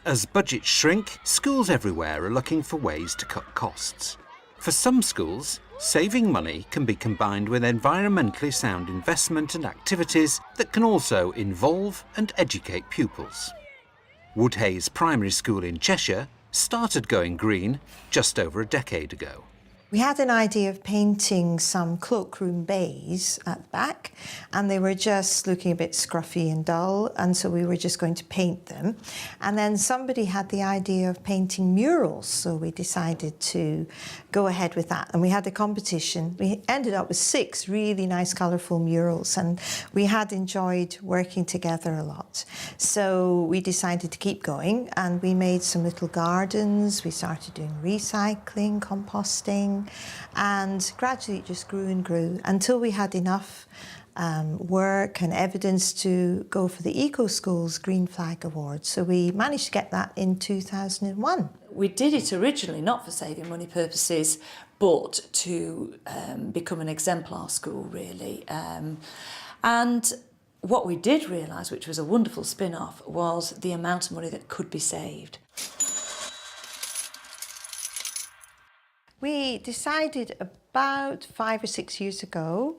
As budgets shrink, schools everywhere are looking for ways to cut costs. For some schools, saving money can be combined with environmentally sound investment and activities that can also involve and educate pupils. Woodhayes Primary School in Cheshire started going green just over a decade ago. We had an idea of painting some cloakroom bays at the back, and they were just looking a bit scruffy and dull, and so we were just going to paint them. And then somebody had the idea of painting murals, so we decided to go ahead with that. And we had a competition. We ended up with 6 really nice, colourful murals, and we had enjoyed working together a lot. So we decided to keep going, and we made some little gardens. We started doing recycling, composting, and gradually it just grew and grew until we had enough work and evidence to go for the Eco Schools Green Flag Award. So we managed to get that in 2001. We did it originally not for saving money purposes, but to become an exemplar school, really. And what we did realise, which was a wonderful spin-off, was the amount of money that could be saved. We decided about 5 or 6 years ago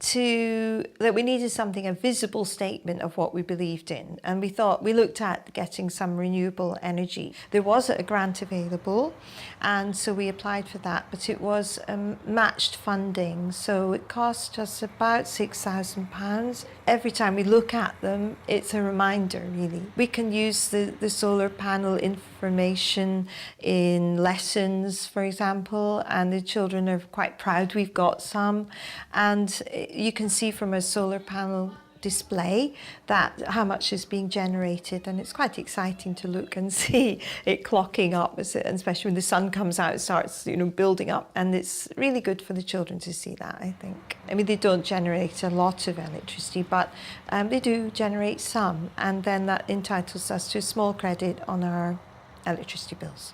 that we needed something, a visible statement of what we believed in. And we looked at getting some renewable energy. There was a grant available, and so we applied for that, but it was matched funding. So it cost us about £6,000. Every time we look at them, it's a reminder, really. We can use the solar panel information in lessons, for example, and the children are quite proud we've got some. And you can see from a solar panel display that how much is being generated, and it's quite exciting to look and see it clocking up, and especially when the sun comes out, it starts building up, and it's really good for the children to see that, I think. I mean, they don't generate a lot of electricity, but they do generate some, and then that entitles us to a small credit on our electricity bills.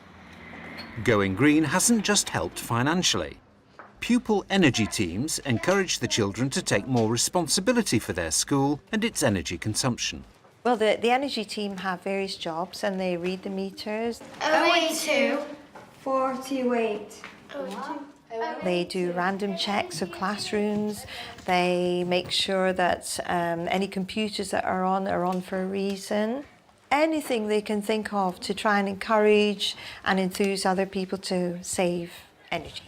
Going green hasn't just helped financially. Pupil energy teams encourage the children to take more responsibility for their school and its energy consumption. Well, the energy team have various jobs, and they read the meters. 082 428. They do random checks of classrooms. They make sure that any computers that are on for a reason. Anything they can think of to try and encourage and enthuse other people to save energy.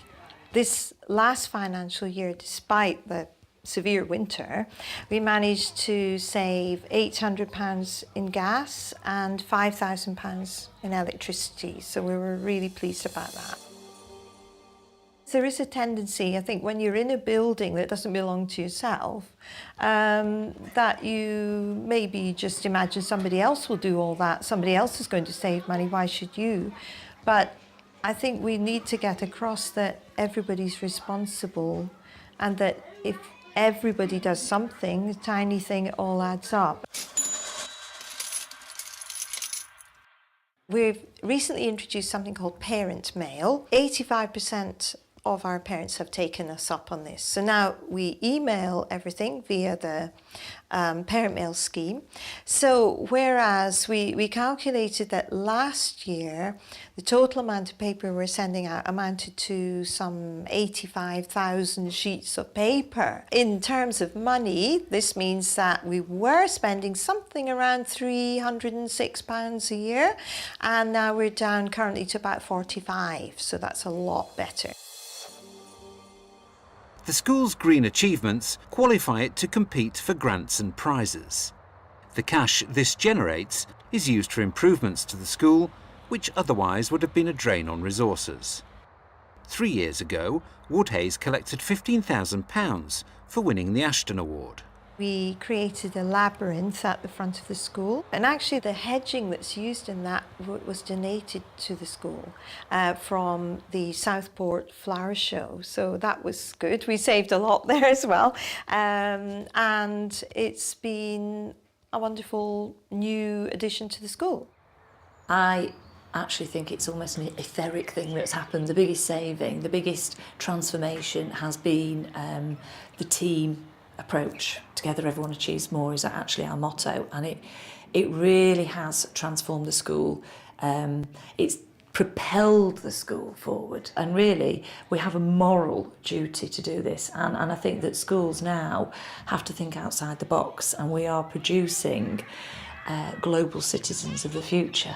This last financial year, despite the severe winter, we managed to save £800 in gas and £5,000 in electricity, so we were really pleased about that. There is a tendency, I think, when you're in a building that doesn't belong to yourself, that you maybe just imagine somebody else will do all that, somebody else is going to save money, why should you? But I think we need to get across that everybody's responsible, and that if everybody does something, a tiny thing, it all adds up. We've recently introduced something called Parent Mail. 85% of our parents have taken us up on this. So now we email everything via the Parent Mail scheme. So whereas we calculated that last year the total amount of paper we're sending out amounted to some 85,000 sheets of paper. In terms of money, this means that we were spending something around £306 a year, and now we're down currently to about 45, so that's a lot better. The school's green achievements qualify it to compete for grants and prizes. The cash this generates is used for improvements to the school, which otherwise would have been a drain on resources. 3 years ago, Woodhayes collected £15,000 for winning the Ashton Award. We created a labyrinth at the front of the school, and actually the hedging that's used in that was donated to the school from the Southport Flower Show, so that was good. We saved a lot there as well, and it's been a wonderful new addition to the school. I actually think it's almost an etheric thing that's happened. The biggest saving, the biggest transformation has been the team approach. Together everyone achieves more is actually our motto, and It really has transformed the school. It's propelled the school forward, and really we have a moral duty to do this, and I think that schools now have to think outside the box, and we are producing global citizens of the future.